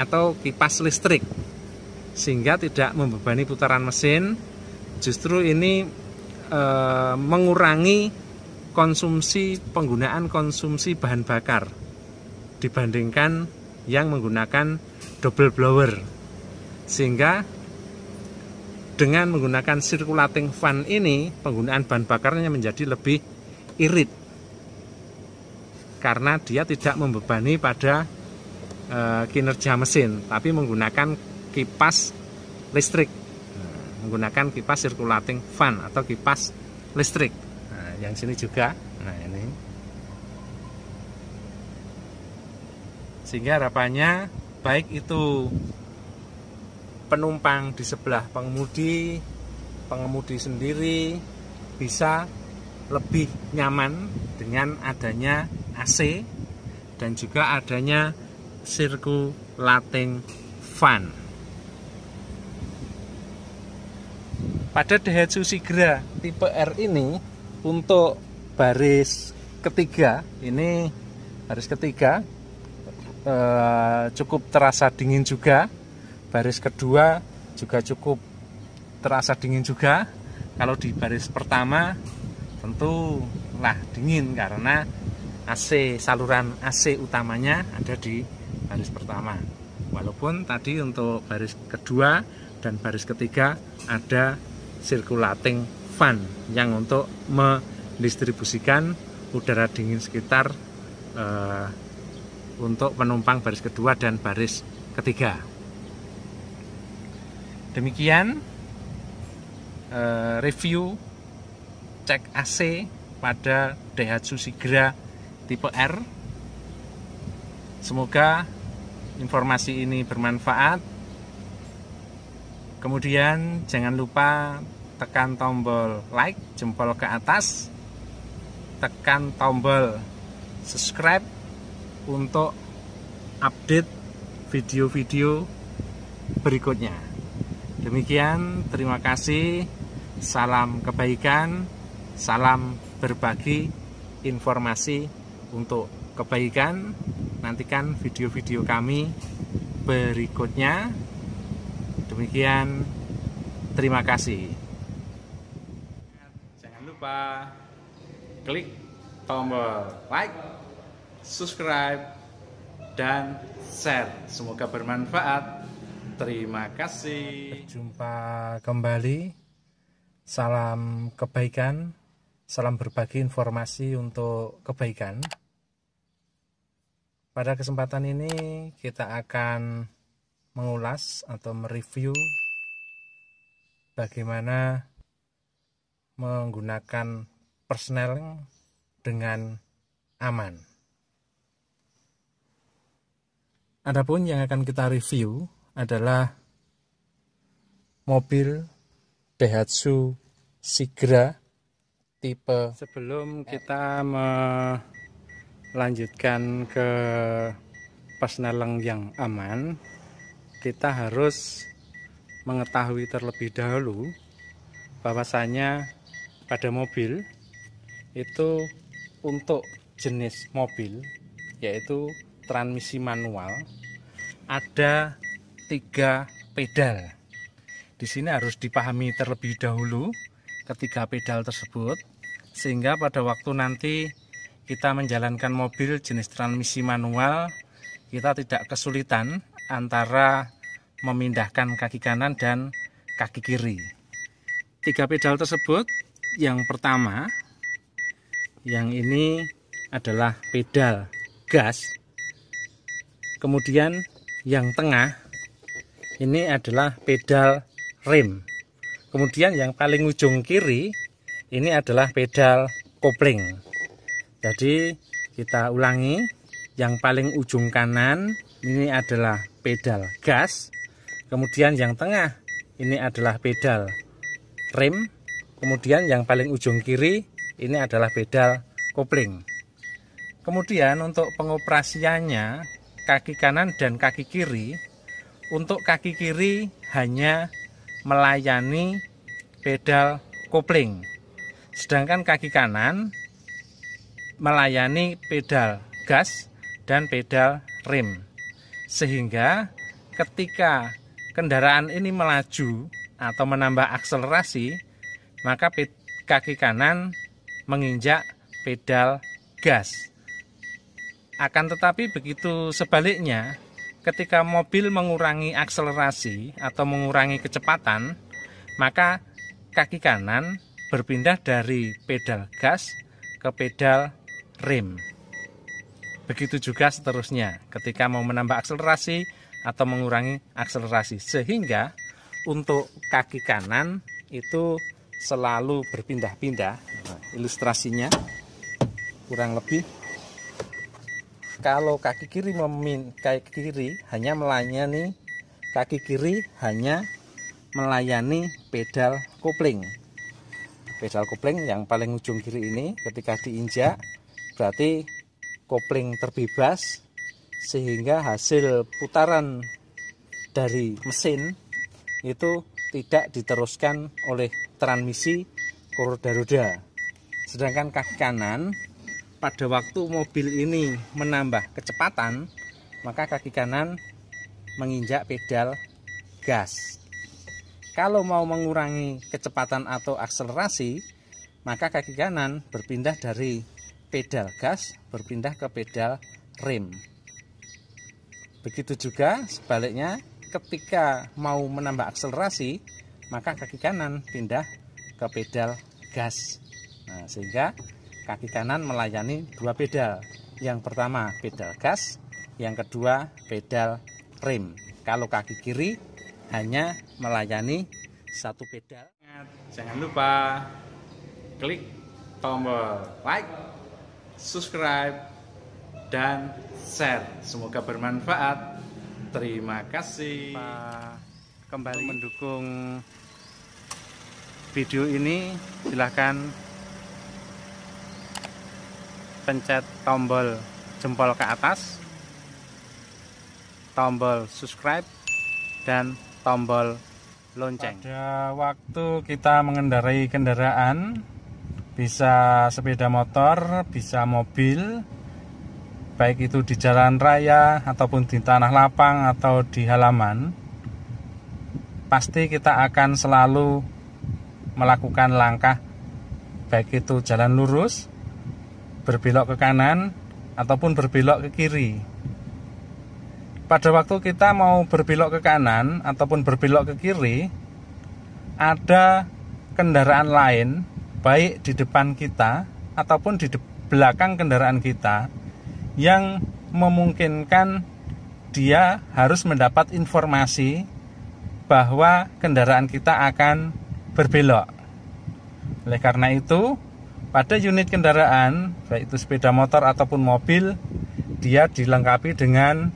atau kipas listrik, sehingga tidak membebani putaran mesin. Justru ini mengurangi penggunaan konsumsi bahan bakar dibandingkan yang menggunakan double blower, sehingga dengan menggunakan circulating fan ini penggunaan bahan bakarnya menjadi lebih irit karena dia tidak membebani pada kinerja mesin, tapi menggunakan kipas listrik, menggunakan kipas circulating fan atau kipas listrik. Nah, yang sini juga, nah ini, sehingga harapannya baik itu penumpang di sebelah pengemudi sendiri bisa lebih nyaman dengan adanya AC dan juga adanya circulating fan. Pada Daihatsu Sigra tipe R ini untuk baris ketiga, ini baris ketiga cukup terasa dingin juga. Baris kedua juga cukup terasa dingin juga. Kalau di baris pertama tentu lah dingin karena saluran AC utamanya ada di baris pertama. Walaupun tadi untuk baris kedua dan baris ketiga ada circulating fan yang untuk mendistribusikan udara dingin sekitar untuk penumpang baris kedua dan baris ketiga. Demikian review cek AC pada Daihatsu Sigra tipe R. Semoga informasi ini bermanfaat. Kemudian jangan lupa tekan tombol like, jempol ke atas, tekan tombol subscribe untuk update video-video berikutnya. Demikian, terima kasih. Salam kebaikan, salam berbagi informasi untuk kebaikan. Nantikan video-video kami berikutnya. Demikian, terima kasih. Jangan lupa klik tombol like, subscribe, dan share. Semoga bermanfaat. Terima kasih. Berjumpa kembali. Salam kebaikan, salam berbagi informasi untuk kebaikan. Pada kesempatan ini kita akan mengulas atau mereview bagaimana menggunakan persneling dengan aman. Adapun yang akan kita review adalah mobil Daihatsu Sigra tipe. Sebelum kita melanjutkan ke persneling yang aman, kita harus mengetahui terlebih dahulu bahwasanya pada mobil itu untuk jenis mobil yaitu transmisi manual ada 3 pedal. Di sini harus dipahami terlebih dahulu ketiga pedal tersebut, sehingga pada waktu nanti kita menjalankan mobil jenis transmisi manual, kita tidak kesulitan antara memindahkan kaki kanan dan kaki kiri. 3 pedal tersebut, yang pertama, yang ini adalah pedal gas. Kemudian yang tengah ini adalah pedal rem. Kemudian yang paling ujung kiri ini adalah pedal kopling. Jadi kita ulangi, yang paling ujung kanan ini adalah pedal gas. Kemudian yang tengah ini adalah pedal rem. Kemudian yang paling ujung kiri ini adalah pedal kopling. Kemudian untuk pengoperasiannya, kaki kanan dan kaki kiri untuk kaki kiri hanya melayani pedal kopling, sedangkan kaki kanan melayani pedal gas dan pedal rem. Sehingga ketika kendaraan ini melaju atau menambah akselerasi, maka kaki kanan menginjak pedal gas. Akan tetapi begitu sebaliknya, ketika mobil mengurangi akselerasi atau mengurangi kecepatan, maka kaki kanan berpindah dari pedal gas ke pedal rem. Begitu juga seterusnya ketika mau menambah akselerasi atau mengurangi akselerasi, sehingga untuk kaki kanan itu selalu berpindah-pindah. Nah, ilustrasinya kurang lebih, kalau kaki kiri hanya melayani pedal kopling. Pedal kopling yang paling ujung kiri ini ketika diinjak berarti kopling terbebas, sehingga hasil putaran dari mesin itu tidak diteruskan oleh transmisi roda-roda. Sedangkan kaki kanan, pada waktu mobil ini menambah kecepatan, maka kaki kanan menginjak pedal gas. Kalau mau mengurangi kecepatan atau akselerasi, maka kaki kanan berpindah dari pedal gas berpindah ke pedal rem. Begitu juga sebaliknya, ketika mau menambah akselerasi, maka kaki kanan pindah ke pedal gas. Nah, sehingga kaki kanan melayani dua pedal. Yang pertama pedal gas, yang kedua pedal rem. Kalau kaki kiri hanya melayani satu pedal. Jangan lupa klik tombol like, subscribe, dan share. Semoga bermanfaat. Terima kasih. Kembali mendukung video ini, silahkan pencet tombol jempol ke atas, tombol subscribe, dan tombol lonceng. Pada waktu kita mengendarai kendaraan, bisa sepeda motor, bisa mobil, baik itu di jalan raya ataupun di tanah lapang atau di halaman, pasti kita akan selalu melakukan langkah baik itu jalan lurus, berbelok ke kanan ataupun berbelok ke kiri. Pada waktu kita mau berbelok ke kanan ataupun berbelok ke kiri, ada kendaraan lain baik di depan kita ataupun di belakang kendaraan kita yang memungkinkan dia harus mendapat informasi bahwa kendaraan kita akan berbelok. Oleh karena itu, pada unit kendaraan, baik itu sepeda motor ataupun mobil, dia dilengkapi dengan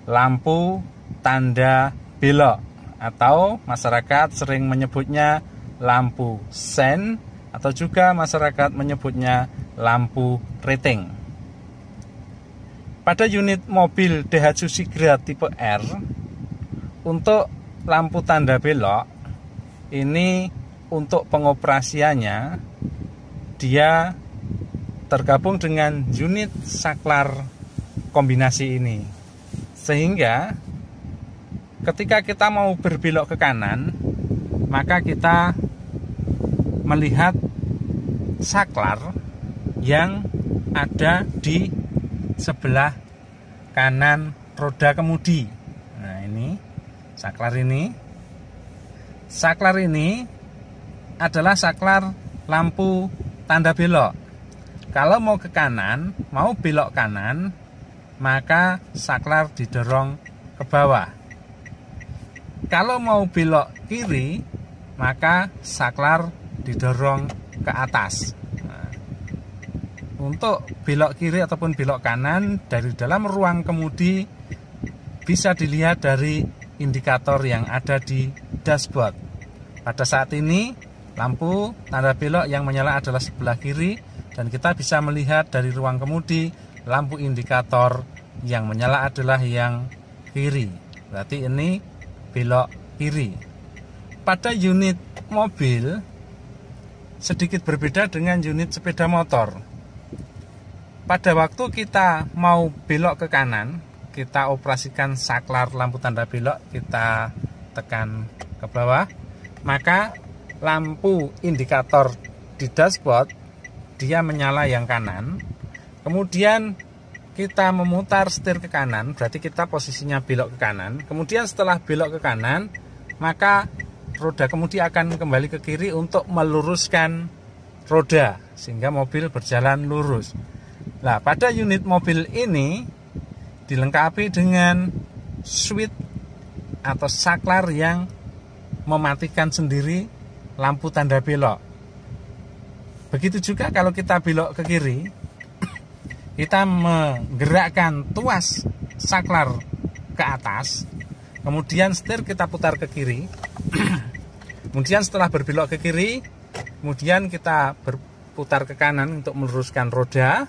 lampu tanda belok, atau masyarakat sering menyebutnya lampu sen, atau juga masyarakat menyebutnya lampu rating. Pada unit mobil Daihatsu Sigra tipe R, untuk lampu tanda belok ini, untuk pengoperasiannya dia tergabung dengan unit saklar kombinasi ini, sehingga ketika kita mau berbelok ke kanan, maka kita melihat saklar yang ada di sebelah kanan roda kemudi. Nah, ini saklar ini. Saklar ini adalah saklar lampu tanda belok. Kalau mau ke kanan, mau belok kanan, maka saklar didorong ke bawah. Kalau mau belok kiri, maka saklar didorong ke atas. Untuk belok kiri ataupun belok kanan dari dalam ruang kemudi bisa dilihat dari indikator yang ada di dashboard. Pada saat ini lampu tanda belok yang menyala adalah sebelah kiri, dan kita bisa melihat dari ruang kemudi lampu indikator yang menyala adalah yang kiri. berarti ini belok kiri. Pada unit mobil sedikit berbeda dengan unit sepeda motor. Pada waktu kita mau belok ke kanan, kita operasikan saklar lampu tanda belok, kita tekan ke bawah, maka lampu indikator di dashboard dia menyala yang kanan. Kemudian kita memutar setir ke kanan, berarti kita posisinya belok ke kanan. Kemudian setelah belok ke kanan, maka roda kemudi akan kembali ke kiri untuk meluruskan roda sehingga mobil berjalan lurus. Nah, pada unit mobil ini dilengkapi dengan switch atau saklar yang mematikan sendiri lampu tanda belok. Begitu juga kalau kita belok ke kiri, kita menggerakkan tuas saklar ke atas, kemudian setir kita putar ke kiri. Kemudian setelah berbelok ke kiri, kemudian kita berputar ke kanan untuk meluruskan roda,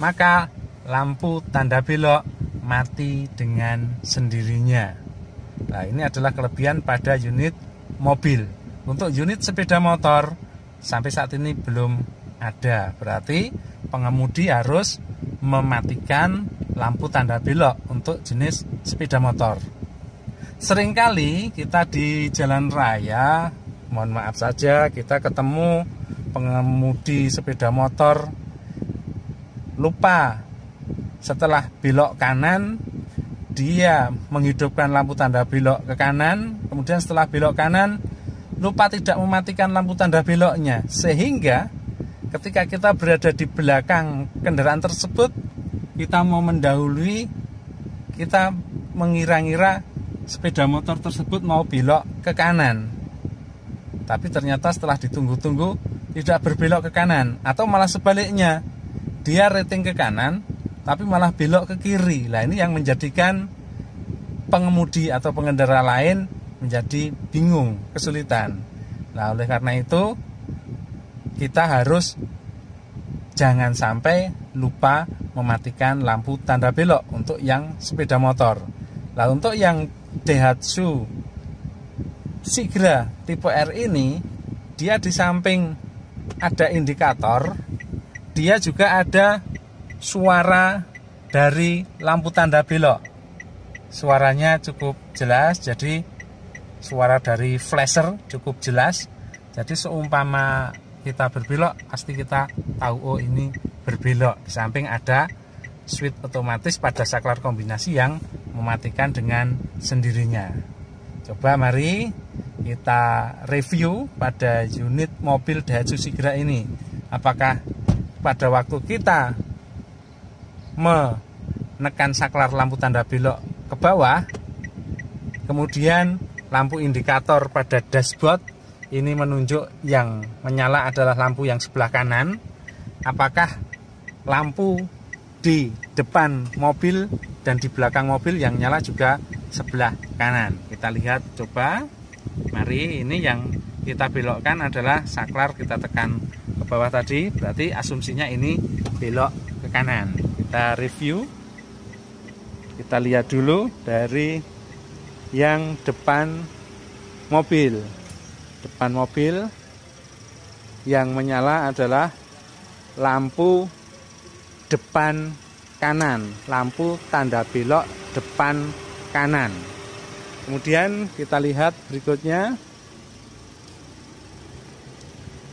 maka lampu tanda belok mati dengan sendirinya. Nah, ini adalah kelebihan pada unit mobil. Untuk unit sepeda motor sampai saat ini belum ada. Berarti pengemudi harus mematikan lampu tanda belok untuk jenis sepeda motor. Seringkali kita di jalan raya, mohon maaf saja, kita ketemu pengemudi sepeda motor lupa setelah belok kanan dia menghidupkan lampu tanda belok ke kanan, kemudian setelah belok kanan lupa tidak mematikan lampu tanda beloknya, sehingga ketika kita berada di belakang kendaraan tersebut, kita mau mendahului, kita mengira-ngira sepeda motor tersebut mau belok ke kanan, tapi ternyata setelah ditunggu-tunggu tidak berbelok ke kanan, atau malah sebaliknya, dia rating ke kanan tapi malah belok ke kiri. Nah, ini yang menjadikan pengemudi atau pengendara lain menjadi bingung, kesulitan. Nah, oleh karena itu kita harus jangan sampai lupa mematikan lampu tanda belok untuk yang sepeda motor. Nah, untuk yang Daihatsu Sigra tipe R ini, dia di samping ada indikator, dia juga ada suara dari lampu tanda belok. Suaranya cukup jelas, jadi suara dari flasher cukup jelas. Jadi seumpama kita berbelok, pasti kita tahu oh ini berbelok. Di samping ada switch otomatis pada saklar kombinasi yang mematikan dengan sendirinya. Coba mari kita review pada unit mobil Daihatsu Sigra ini. Apakah pada waktu kita menekan saklar lampu tanda belok ke bawah, kemudian lampu indikator pada dashboard ini menunjuk yang menyala adalah lampu yang sebelah kanan, apakah lampu di depan mobil dan di belakang mobil yang nyala juga sebelah kanan? Kita lihat, coba. Mari, ini yang kita belokkan adalah saklar, kita tekan ke bawah tadi, berarti asumsinya ini belok ke kanan. Kita review, kita lihat dulu dari yang depan mobil. Depan mobil yang menyala adalah lampu depan kanan, lampu tanda belok depan kanan. Kemudian kita lihat berikutnya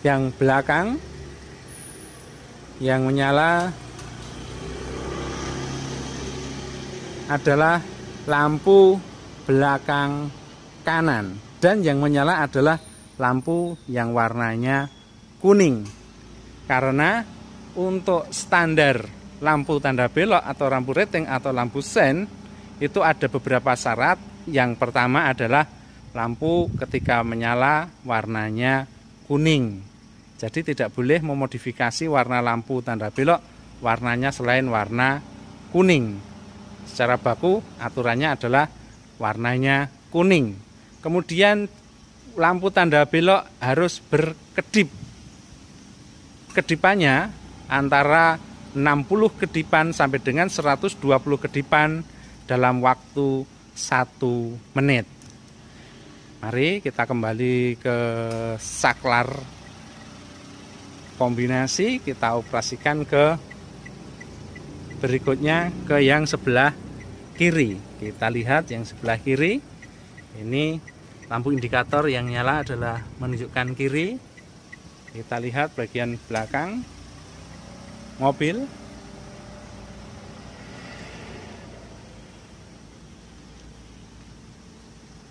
yang belakang yang menyala adalah lampu belakang kanan, dan yang menyala adalah lampu yang warnanya kuning. Karena untuk standar lampu tanda belok atau lampu rating atau lampu sen itu ada beberapa syarat. Yang pertama adalah lampu ketika menyala warnanya kuning. Jadi tidak boleh memodifikasi warna lampu tanda belok warnanya selain warna kuning. Secara baku aturannya adalah warnanya kuning. Kemudian lampu tanda belok harus berkedip. Kedipannya antara 60 kedipan sampai dengan 120 kedipan dalam waktu 1 menit. Mari kita kembali ke saklar kombinasi, kita operasikan ke berikutnya, ke yang sebelah kiri. Kita lihat yang sebelah kiri. Ini lampu indikator yang nyala adalah menunjukkan kiri. Kita lihat bagian belakang mobil.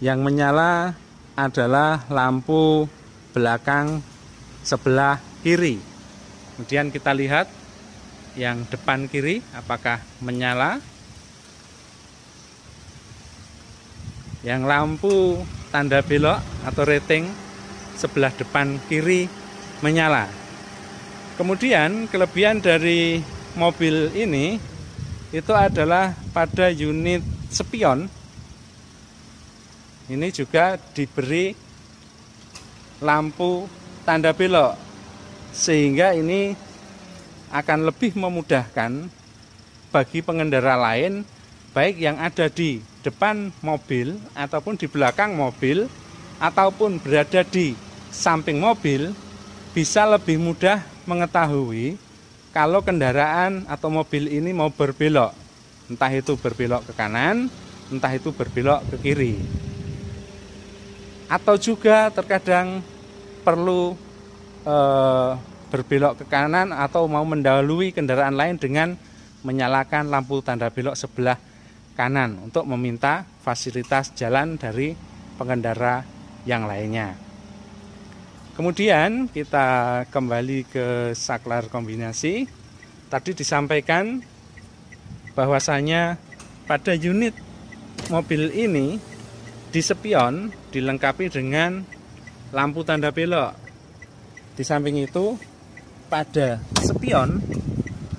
Yang menyala adalah lampu belakang sebelah kiri. Kemudian kita lihat yang depan kiri apakah menyala. Yang lampu tanda belok atau rating sebelah depan kiri menyala. Kemudian kelebihan dari mobil ini itu adalah pada unit spion ini juga diberi lampu tanda belok, sehingga ini akan lebih memudahkan bagi pengendara lain, baik yang ada di depan mobil ataupun di belakang mobil ataupun berada di samping mobil, bisa lebih mudah mengetahui kalau kendaraan atau mobil ini mau berbelok, entah itu berbelok ke kanan, entah itu berbelok ke kiri. Atau juga terkadang perlu berbelok ke kanan atau mau mendahului kendaraan lain dengan menyalakan lampu tanda belok sebelah kanan untuk meminta fasilitas jalan dari pengendara yang lainnya. Kemudian kita kembali ke saklar kombinasi. Tadi disampaikan bahwasanya pada unit mobil ini di spion dilengkapi dengan lampu tanda belok. Di samping itu pada spion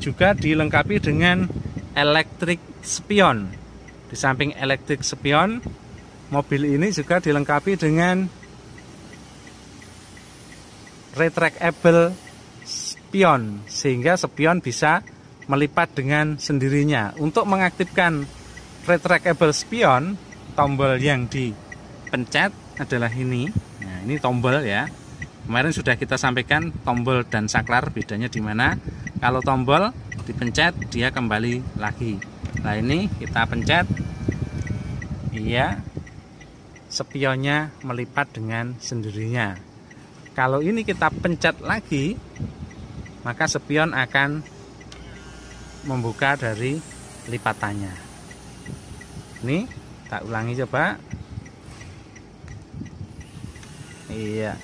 juga dilengkapi dengan elektrik spion. Di samping elektrik spion, mobil ini juga dilengkapi dengan retractable spion, sehingga spion bisa melipat dengan sendirinya. Untuk mengaktifkan retractable spion, tombol yang dipencet adalah ini. Nah, ini tombol ya. Kemarin sudah kita sampaikan tombol dan saklar bedanya di mana. Kalau tombol dipencet dia kembali lagi. Nah, ini kita pencet. Iya. Spionnya melipat dengan sendirinya. Kalau ini kita pencet lagi, maka spion akan membuka dari lipatannya. Ini tak ulangi coba. Iya.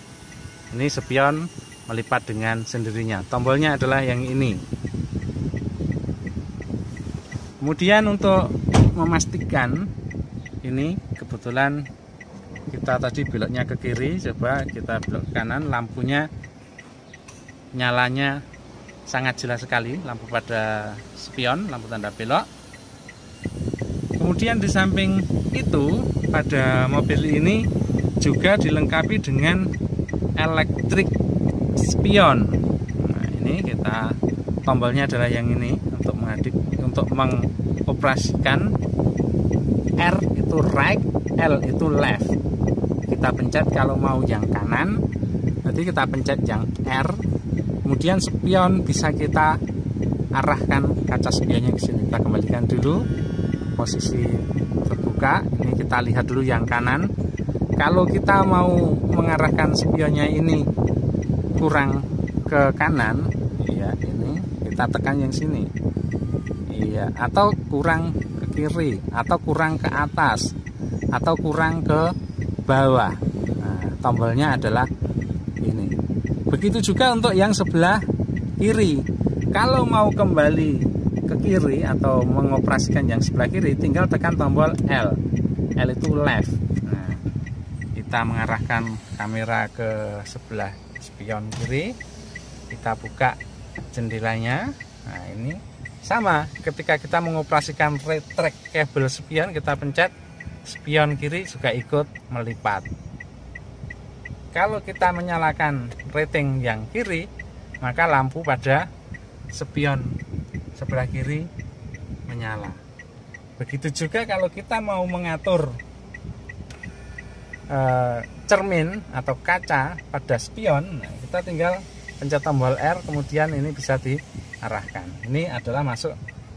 Ini spion melipat dengan sendirinya. Tombolnya adalah yang ini. Kemudian untuk memastikan ini kebetulan kita tadi beloknya ke kiri, coba kita belok ke kanan, lampunya nyalanya sangat jelas sekali, lampu pada spion, lampu tanda belok. Kemudian di samping itu pada mobil ini juga dilengkapi dengan elektrik spion. Nah, ini kita tombolnya adalah yang ini untuk mengoperasikan. R itu right, L itu left. Kita pencet kalau mau yang kanan, nanti kita pencet yang R. Kemudian spion bisa kita arahkan kaca spionnya ke sini. Kita kembalikan dulu posisi terbuka. Ini kita lihat dulu yang kanan. Kalau kita mau mengarahkan spionnya ini kurang ke kanan, ya ini kita tekan yang sini. Iya, atau kurang ke kiri, atau kurang ke atas, atau kurang ke bawah. Nah, tombolnya adalah ini. Begitu juga untuk yang sebelah kiri. Kalau mau kembali ke kiri atau mengoperasikan yang sebelah kiri, tinggal tekan tombol L. L itu left. Nah, kita mengarahkan kamera ke sebelah spion kiri. Kita buka jendelanya. Nah, ini sama. Ketika kita mengoperasikan retractable spion, kita pencet, spion kiri juga ikut melipat. Kalau kita menyalakan rating yang kiri, maka lampu pada spion sebelah kiri menyala. Begitu juga kalau kita mau mengatur cermin atau kaca pada spion, nah, kita tinggal pencet tombol R, kemudian ini bisa diarahkan. Ini adalah masuk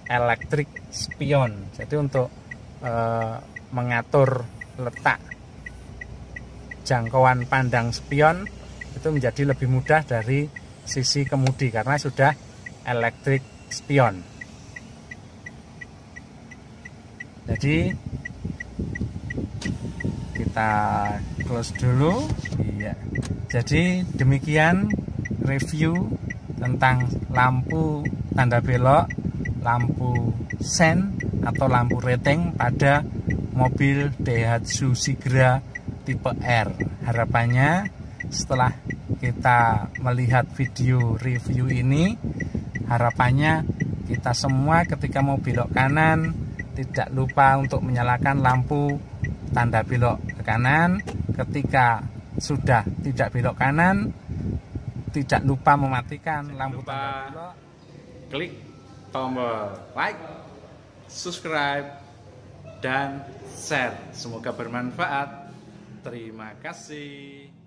electric spion. Jadi untuk mengatur letak jangkauan pandang spion itu menjadi lebih mudah dari sisi kemudi karena sudah electric spion. Jadi kita close dulu. Iya. Jadi demikian review tentang lampu tanda belok, lampu sen atau lampu rating pada mobil Daihatsu Sigra tipe R. Harapannya setelah kita melihat video review ini, harapannya kita semua ketika mau belok kanan tidak lupa untuk menyalakan lampu tanda belok ke kanan. Ketika sudah tidak belok kanan, tidak lupa mematikan lampu tanda belok. Klik tombol like, subscribe, dan share. Semoga bermanfaat. Terima kasih.